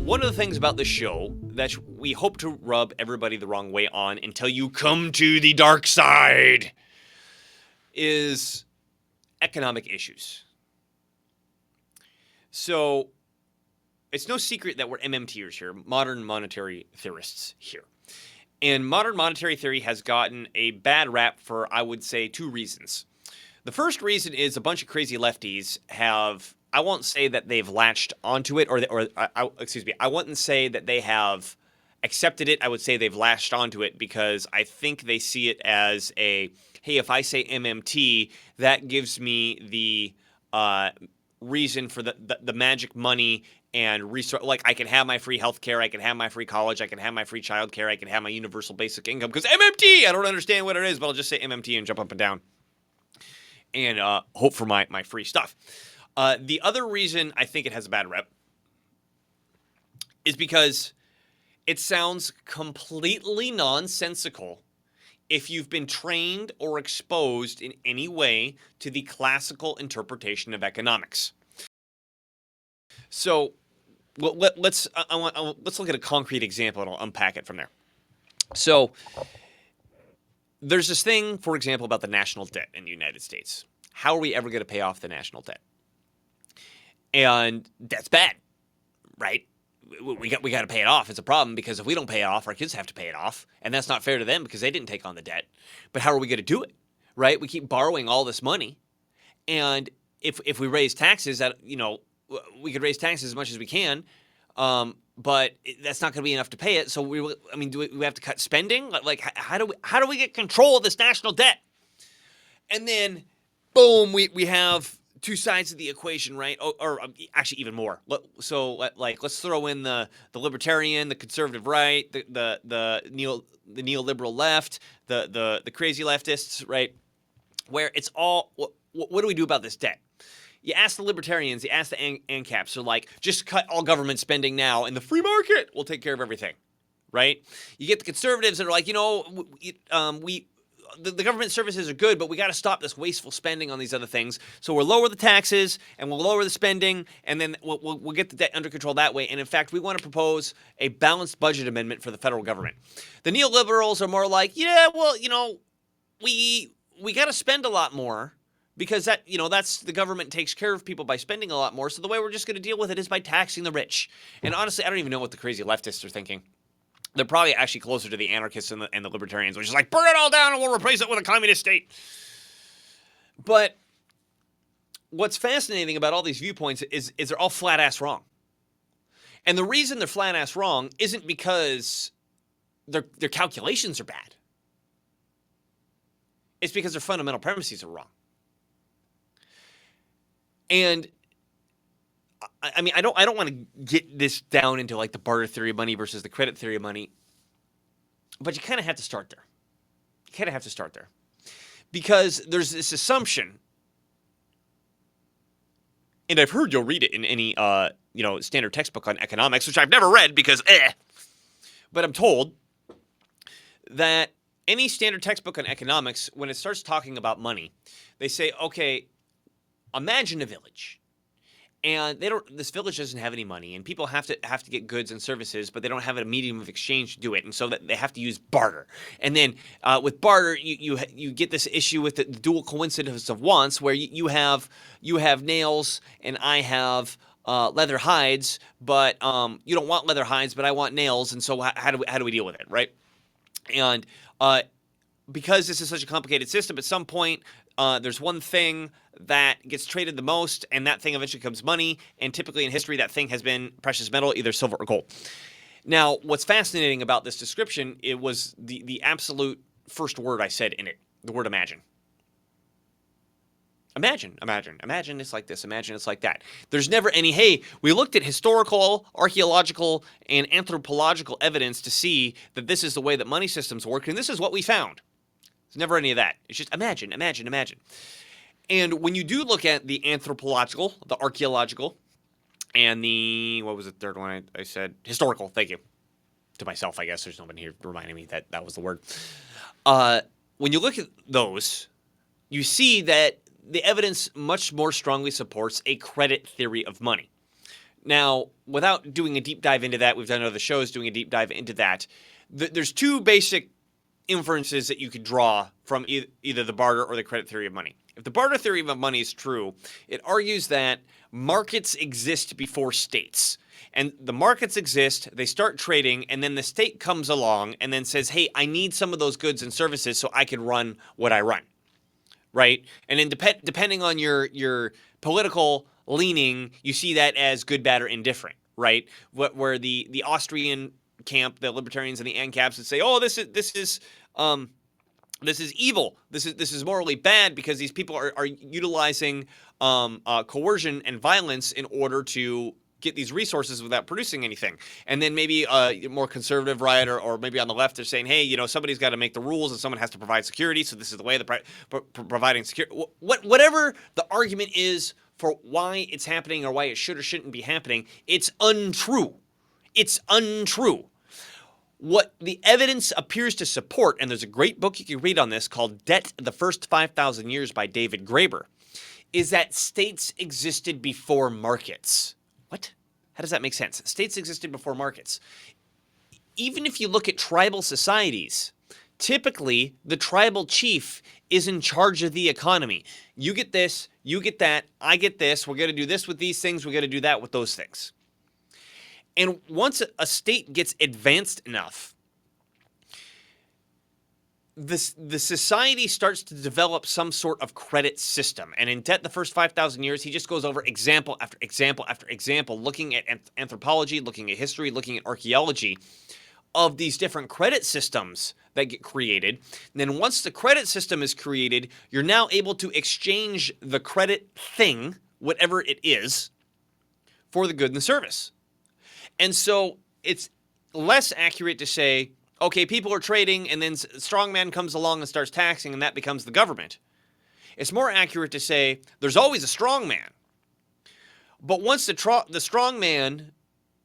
One of the things about this show that we hope to rub everybody the wrong way on until you come to the dark side is economic issues. So it's no secret that we're MMTers here, modern monetary theorists here. And modern monetary theory has gotten a bad rap for, I would say, two reasons. The first reason is a bunch of crazy lefties have, I won't say that they've latched onto it, I wouldn't say that they have accepted it. I would say they've latched onto it because I think they see it as a, hey, if I say MMT, that gives me the reason for the magic money and resource. Like, I can have my free healthcare, I can have my free college, I can have my free childcare, I can have my universal basic income because MMT. I don't understand what it is, but I'll just say MMT and jump up and down and hope for my free stuff. The other reason I think it has a bad rep is because it sounds completely nonsensical if you've been trained or exposed in any way to the classical interpretation of economics. So let's look at a concrete example and I'll unpack it from there. So there's this thing, for example, about the national debt in the United States. How are we ever going to pay off the national debt? And that's bad, right? We got to pay it off. It's a problem because if we don't pay it off, our kids have to pay it off, and that's not fair to them because they didn't take on the debt. But how are we going to do it, right? We keep borrowing all this money, and if we raise taxes, that we could raise taxes as much as we can, but that's not going to be enough to pay it. So do we have to cut spending? Like how do we get control of this national debt? And then, boom, we have two sides of the equation, right? Or actually even more. So let's throw in the libertarian, the conservative right, the neoliberal left, the crazy leftists, right? Where it's all, what do we do about this debt? You ask the libertarians, you ask the ANCAPs, they're like, just cut all government spending now and the free market will take care of everything, right? You get the conservatives that are like, the government services are good, but we got to stop this wasteful spending on these other things. So we'll lower the taxes and we'll lower the spending, and then we'll get the debt under control that way. And in fact, we want to propose a balanced budget amendment for the federal government. The neoliberals are more like, we got to spend a lot more because that's the government takes care of people by spending a lot more. So the way we're just going to deal with it is by taxing the rich. And honestly, I don't even know what the crazy leftists are thinking. They're probably actually closer to the anarchists and the libertarians, which is like, burn it all down and we'll replace it with a communist state. But what's fascinating about all these viewpoints is they're all flat-ass wrong. And the reason they're flat-ass wrong isn't because their calculations are bad. It's because their fundamental premises are wrong. And I don't want to get this down into like the barter theory of money versus the credit theory of money, but you kind of have to start there. Because there's this assumption, and I've heard you'll read it in any standard textbook on economics, which I've never read because but I'm told that any standard textbook on economics, when it starts talking about money, they say, okay, imagine a village. And this village doesn't have any money, and people have to get goods and services, but they don't have a medium of exchange to do it, and so that they have to use barter. And then with barter, you get this issue with the dual coincidence of wants, where you have nails and I have leather hides, but you don't want leather hides, but I want nails, and so how do we deal with it, right? And because this is such a complicated system, at some point there's one thing that gets traded the most, and that thing eventually becomes money, and typically in history that thing has been precious metal, either silver or gold. Now, what's fascinating about this description, it was the absolute first word I said in it, the word imagine. Imagine it's like this, imagine it's like that. There's never any, hey, we looked at historical, archaeological, and anthropological evidence to see that this is the way that money systems work, and this is what we found. There's never any of that. It's just imagine. And when you do look at the anthropological, the archaeological, and the, what was the third one I said? Historical, thank you. To myself, I guess. There's nobody here reminding me that was the word. When you look at those, you see that the evidence much more strongly supports a credit theory of money. Now, without doing a deep dive into that, we've done other shows doing a deep dive into that. There's two basic inferences that you could draw from either the barter or the credit theory of money. If the barter theory of money is true, it argues that markets exist before states. And the markets exist, they start trading, and then the state comes along and then says, hey, I need some of those goods and services so I can run what I run, right? And then depending on your political leaning, you see that as good, bad, or indifferent, right? Where the Austrian camp, the libertarians and the ANCAPs would say, oh, this is evil. This is morally bad because these people are utilizing coercion and violence in order to get these resources without producing anything. And then maybe a more conservative right or maybe on the left, they're saying, hey, somebody's got to make the rules and someone has to provide security. So this is the way of providing security. Whatever the argument is for why it's happening or why it should or shouldn't be happening, it's untrue. It's untrue. What the evidence appears to support, and there's a great book you can read on this called Debt, the First 5,000 Years by David Graeber, is that states existed before markets. What? How does that make sense? States existed before markets. Even if you look at tribal societies, typically the tribal chief is in charge of the economy. You get this, you get that, I get this, we're going to do this with these things, we're going to do that with those things. And once a state gets advanced enough, the society starts to develop some sort of credit system. And in Debt, the First 5,000 Years, he just goes over example after example after example, looking at anthropology, looking at history, looking at archaeology of these different credit systems that get created. And then once the credit system is created, you're now able to exchange the credit thing, whatever it is, for the good and the service. And so it's less accurate to say, okay, people are trading and then strongman comes along and starts taxing and that becomes the government. It's more accurate to say there's always a strongman. But once the strongman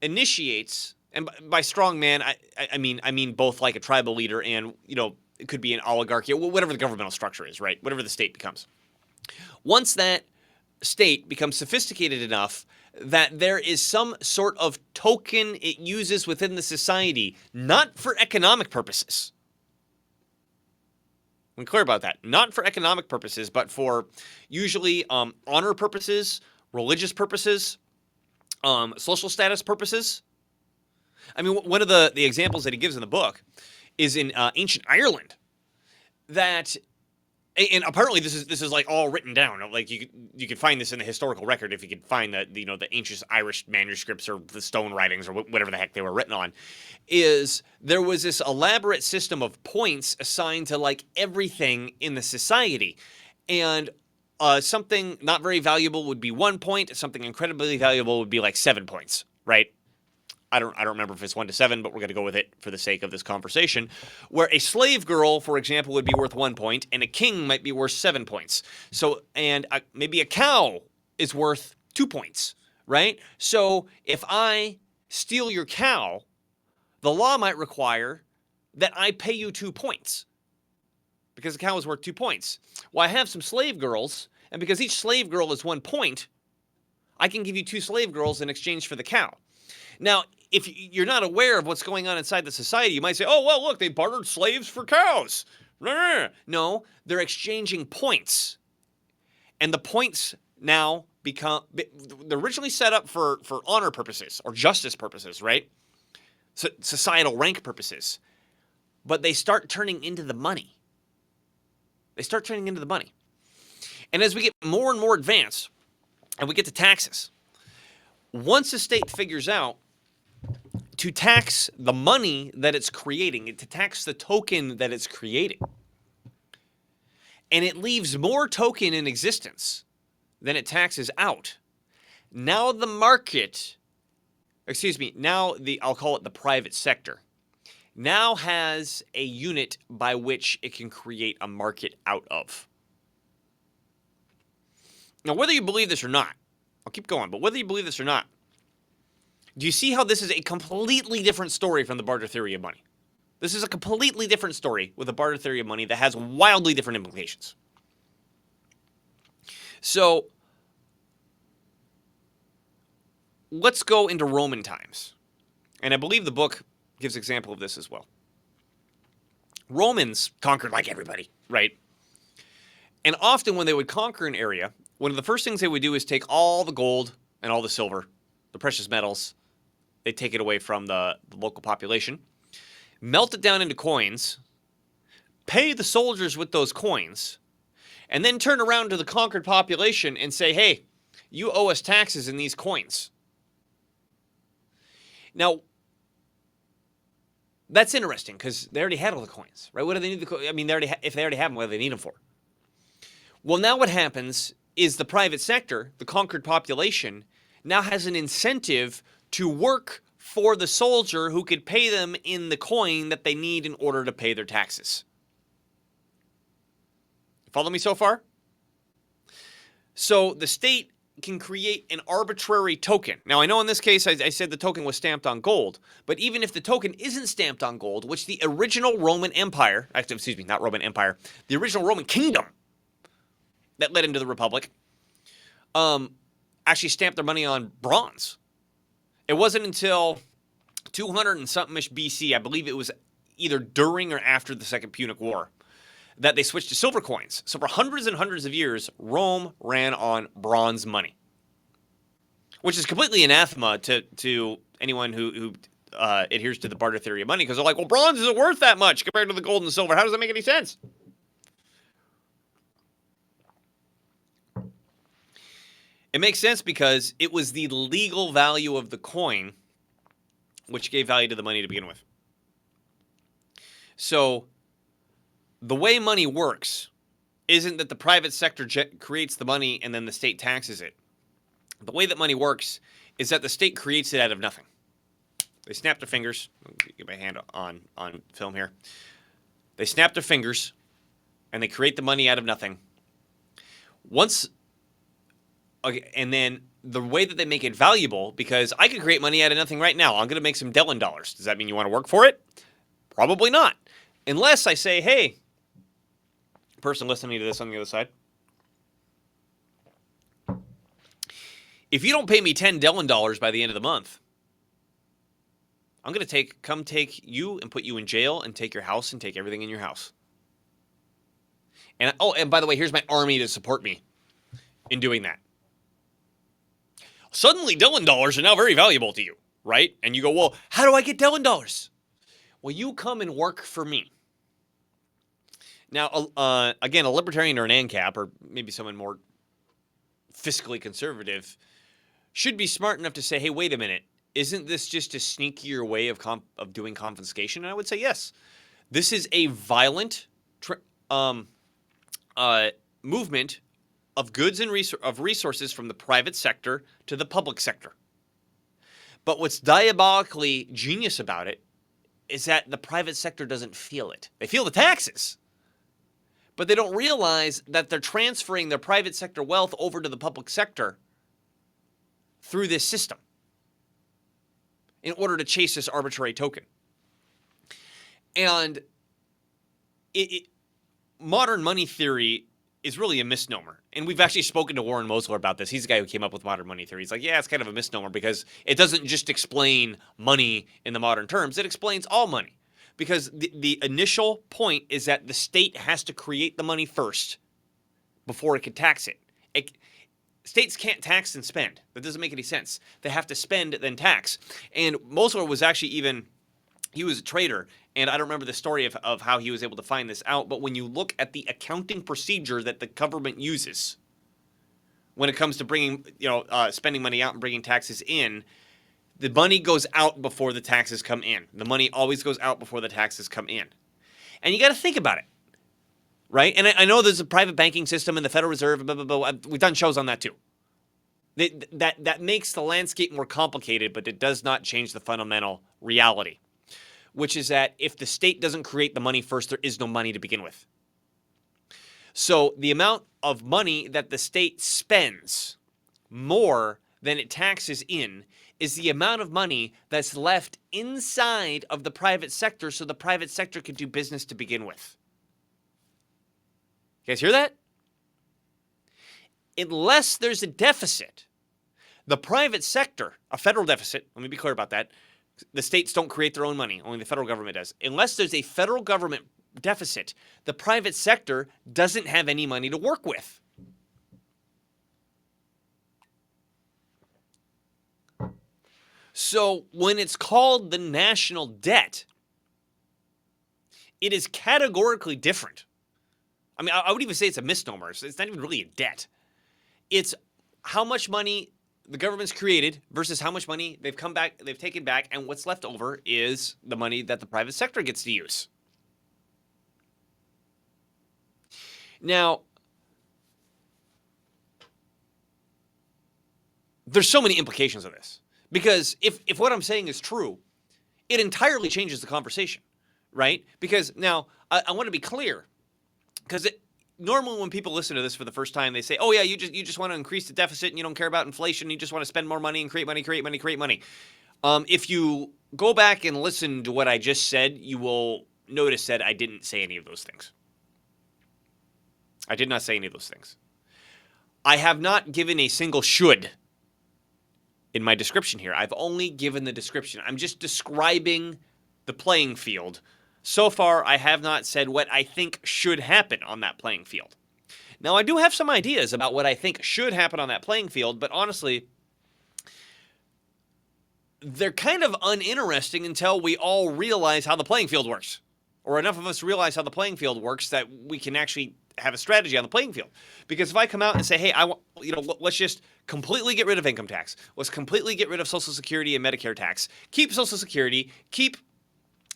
initiates, and by strongman, I mean both like a tribal leader and, it could be an oligarchy, whatever the governmental structure is, right? Whatever the state becomes. Once that state becomes sophisticated enough that there is some sort of token it uses within the society, not for economic purposes. I'm clear about that. Not for economic purposes, but for usually honor purposes, religious purposes, social status purposes. I mean, one of the examples that he gives in the book is in ancient Ireland that... And apparently this is like all written down. Like you could find this in the historical record if you could find the ancient Irish manuscripts or the stone writings or whatever the heck they were written on. Is there was this elaborate system of points assigned to like everything in the society, and something not very valuable would be 1 point. Something incredibly valuable would be like 7 points, right? I don't remember if it's 1 to 7, but we're going to go with it for the sake of this conversation, where a slave girl, for example, would be worth 1 point, and a king might be worth 7 points. So, and maybe a cow is worth 2 points, right? So if I steal your cow, the law might require that I pay you 2 points because the cow is worth 2 points. Well, I have some slave girls, and because each slave girl is 1 point, I can give you 2 slave girls in exchange for the cow. Now, if you're not aware of what's going on inside the society, you might say, oh, well, look, they bartered slaves for cows. No, they're exchanging points. And the points now become, they're originally set up for honor purposes or justice purposes, right? Societal rank purposes. But they start turning into the money. And as we get more and more advanced, and we get to taxes, once a state figures out to tax the money that it's creating, to tax the token that it's creating, and it leaves more token in existence than it taxes out, now the market, I'll call it the private sector, now has a unit by which it can create a market out of. Now, whether you believe this or not, I'll keep going, but whether you believe this or not, do you see how this is a completely different story from the barter theory of money? This is a completely different story with the barter theory of money that has wildly different implications. So, let's go into Roman times. And I believe the book gives example of this as well. Romans conquered like everybody, right? And often when they would conquer an area, one of the first things they would do is take all the gold and all the silver, the precious metals, they take it away from the local population, melt it down into coins, pay the soldiers with those coins, and then turn around to the conquered population and say, hey, you owe us taxes in these coins. Now, that's interesting because they already had all the coins, right? What do they need? I mean, if they already have them, what do they need them for? Well, now what happens is the private sector, the conquered population, now has an incentive to work for the soldier who could pay them in the coin that they need in order to pay their taxes. Follow me so far? So the state can create an arbitrary token. Now, I know in this case, I said the token was stamped on gold, but even if the token isn't stamped on gold, which the original Roman Empire, actually, excuse me, not Roman Empire, the original Roman kingdom that led into the Republic, actually stamped their money on bronze. It wasn't until 200 and something-ish BC, I believe it was either during or after the Second Punic War, that they switched to silver coins. So for hundreds and hundreds of years, Rome ran on bronze money, which is completely anathema to anyone who adheres to the barter theory of money, because they're like, well, bronze isn't worth that much compared to the gold and the silver. How does that make any sense? It makes sense because it was the legal value of the coin which gave value to the money to begin with. So the way money works isn't that the private sector creates the money and then the state taxes it. The way that money works is that the state creates it out of nothing. They snap their fingers. Let me get my hand on film here. They snap their fingers and they create the money out of nothing. Okay, and then the way that they make it valuable, because I could create money out of nothing right now. I'm going to make some Dellen dollars. Does that mean you want to work for it? Probably not. Unless I say, hey, person listening to this on the other side, if you don't pay me 10 Dellen dollars by the end of the month, I'm going to come take you and put you in jail and take your house and take everything in your house. And and by the way, here's my army to support me in doing that. Suddenly, Dellen dollars are now very valuable to you, right? And you go, well, how do I get Dellen dollars? Well, you come and work for me. Now, again, a libertarian or an ANCAP, or maybe someone more fiscally conservative, should be smart enough to say, hey, wait a minute. Isn't this just a sneakier way of doing confiscation? And I would say yes. This is a violent movement of goods and resources from the private sector to the public sector. But what's diabolically genius about it is that the private sector doesn't feel it. They feel the taxes, but they don't realize that they're transferring their private sector wealth over to the public sector through this system in order to chase this arbitrary token. And modern money theory is really a misnomer. And we've actually spoken to Warren Mosler about this. He's the guy who came up with modern money theory. He's like, yeah, it's kind of a misnomer because it doesn't just explain money in the modern terms. It explains all money. Because the initial point is that the state has to create the money first before it can tax it. States can't tax and spend. That doesn't make any sense. They have to spend, then tax. And Mosler was actually he was a trader, and I don't remember the story of how he was able to find this out, but when you look at the accounting procedure that the government uses when it comes to bringing, spending money out and bringing taxes in, the money goes out before the taxes come in. The money always goes out before the taxes come in. And you got to think about it, right? And I know there's a private banking system and the Federal Reserve, blah, blah, blah. We've done shows on that too. That makes the landscape more complicated, but it does not change the fundamental reality, which is that if the state doesn't create the money first, there is no money to begin with. So the amount of money that the state spends more than it taxes in is the amount of money that's left inside of the private sector so the private sector can do business to begin with. You guys hear that? Unless there's a deficit, The private sector, a federal deficit, let me be clear about that. The states don't create their own money, only the federal government does. Unless there's a federal government deficit, the private sector doesn't have any money to work with. So when it's called the national debt, it is categorically different. I mean, I would even say it's a misnomer. It's not even really a debt. It's how much money the government's created versus how much money they've taken back, and what's left over is the money that the private sector gets to use. Now, there's so many implications of this, because if what I'm saying is true, it entirely changes the conversation, right? Because now, I want to be clear, because normally when people listen to this for the first time, they say, oh yeah, you just want to increase the deficit and you don't care about inflation. You just want to spend more money and create money. If you go back and listen to what I just said, you will notice that I didn't say any of those things. I did not say any of those things. I have not given a single should in my description here. I've only given the description. I'm just describing the playing field. So far, I have not said what I think should happen on that playing field. Now, I do have some ideas about what I think should happen on that playing field, but honestly, they're kind of uninteresting until we all realize how the playing field works. Or enough of us realize how the playing field works that we can actually have a strategy on the playing field. Because if I come out and say, hey, let's just completely get rid of income tax. Let's completely get rid of Social Security and Medicare tax. Keep Social Security, keep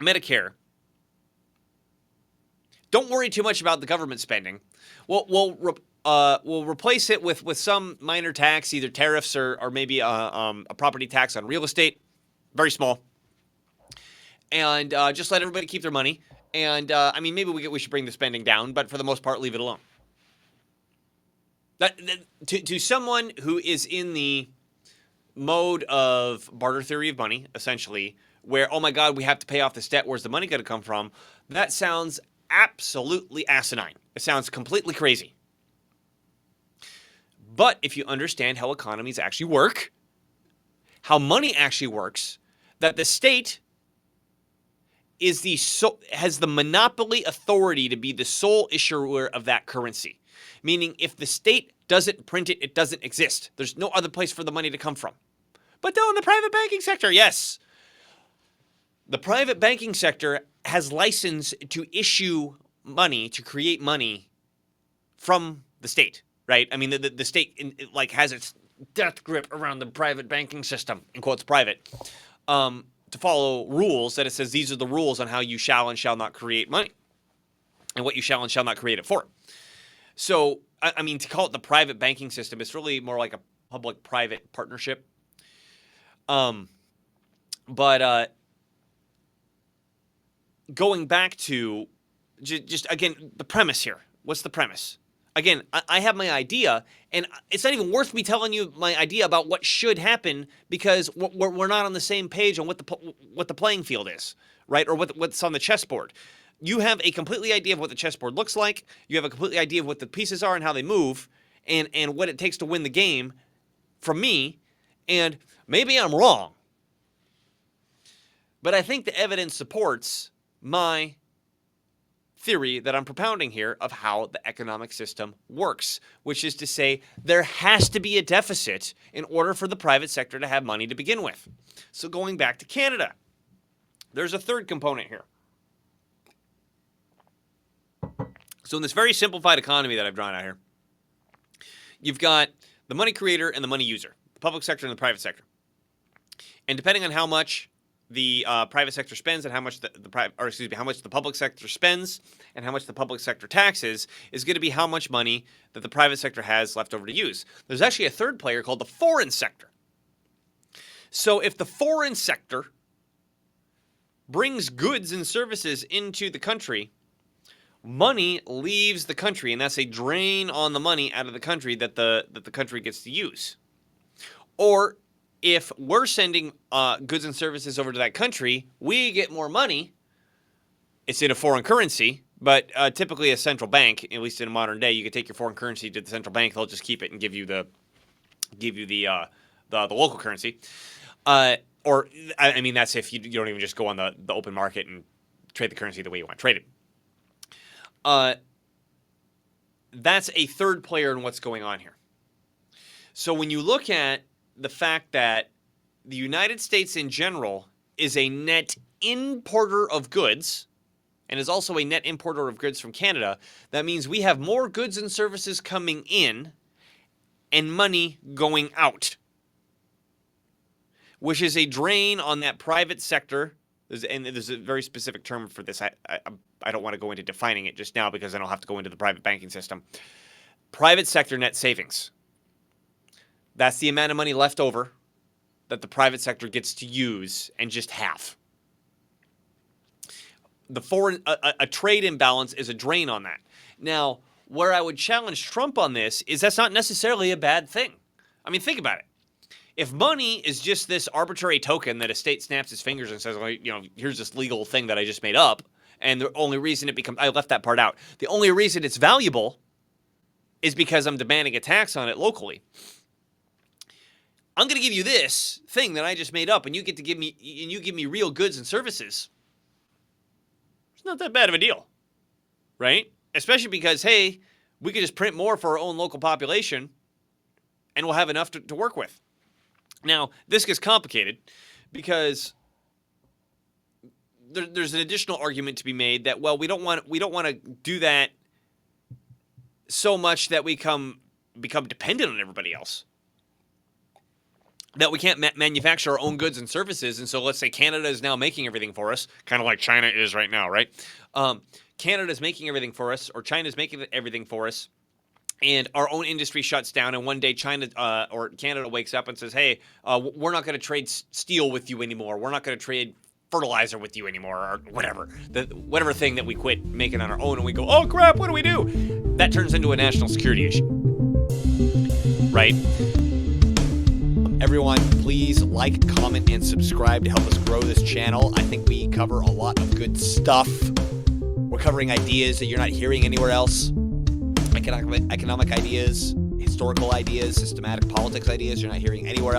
Medicare. Don't worry too much about the government spending. We'll replace it with some minor tax, either tariffs or maybe a property tax on real estate, very small, and just let everybody keep their money. And I mean, maybe we should bring the spending down, but for the most part, leave it alone. To someone who is in the mode of barter theory of money, essentially, where, oh my God, we have to pay off this debt. Where's the money going to come from? That sounds absolutely asinine. It sounds completely crazy. But if you understand how economies actually work, how money actually works, that the state has the monopoly authority to be the sole issuer of that currency. Meaning, if the state doesn't print it, it doesn't exist. There's no other place for the money to come from. But though in the private banking sector, yes. The private banking sector has license to issue money, to create money from the state, right? I mean, the state has its death grip around the private banking system, in quotes private, to follow rules that it says these are the rules on how you shall and shall not create money and what you shall and shall not create it for. So, I mean, to call it the private banking system, it's really more like a public-private partnership. But going back to just again, the premise here. What's the premise? Again, I have my idea, and it's not even worth me telling you my idea about what should happen because we're not on the same page on what the playing field is, right? Or what's on the chessboard. You have a completely idea of what the chessboard looks like. You have a completely idea of what the pieces are and how they move, and what it takes to win the game from me. And maybe I'm wrong, but I think the evidence supports my theory that I'm propounding here of how the economic system works, which is to say there has to be a deficit in order for the private sector to have money to begin with. So going back to Canada, there's a third component here. So in this very simplified economy that I've drawn out here, you've got the money creator and the money user, the public sector and the private sector. And depending on how much the private sector spends and how much how much the public sector spends and how much the public sector taxes is going to be how much money that the private sector has left over to use. There's actually a third player called the foreign sector. So if the foreign sector brings goods and services into the country, money leaves the country, and that's a drain on the money out of the country that the country gets to use. Or if we're sending goods and services over to that country, we get more money. It's in a foreign currency, but typically a central bank, at least in a modern day, you could take your foreign currency to the central bank. They'll just keep it and give you the the local currency. Or I mean, that's if you don't even just go on the open market and trade the currency the way you want to trade it. That's a third player in what's going on here. So when you look at the fact that the United States in general is a net importer of goods and is also a net importer of goods from Canada, that means we have more goods and services coming in and money going out, which is a drain on that private sector. And there's a very specific term for this. I don't want to go into defining it just now because then I'll have to go into the private banking system. Private sector net savings. That's the amount of money left over that the private sector gets to use and just have. A trade imbalance is a drain on that. Now, where I would challenge Trump on this is that's not necessarily a bad thing. I mean, think about it. If money is just this arbitrary token that a state snaps its fingers and says, well, here's this legal thing that I just made up, and the only reason I left that part out. The only reason it's valuable is because I'm demanding a tax on it locally. I'm going to give you this thing that I just made up, and you give me real goods and services. It's not that bad of a deal, right? Especially because, hey, we could just print more for our own local population, and we'll have enough to work with. Now, this gets complicated because there's an additional argument to be made that, well, we don't want to do that so much that we become dependent on everybody else. That we can't manufacture our own goods and services, and so let's say Canada is now making everything for us, kind of like China is right now, right? Canada is making everything for us, or China is making everything for us, and our own industry shuts down, and one day China or Canada wakes up and says, hey, we're not going to trade steel with you anymore. We're not going to trade fertilizer with you anymore, or whatever thing that we quit making on our own, and we go, oh, crap, what do we do? That turns into a national security issue, right? Everyone, please like, comment, and subscribe to help us grow this channel. I think we cover a lot of good stuff. We're covering ideas that you're not hearing anywhere else. Economic ideas, historical ideas, systematic politics ideas you're not hearing anywhere else.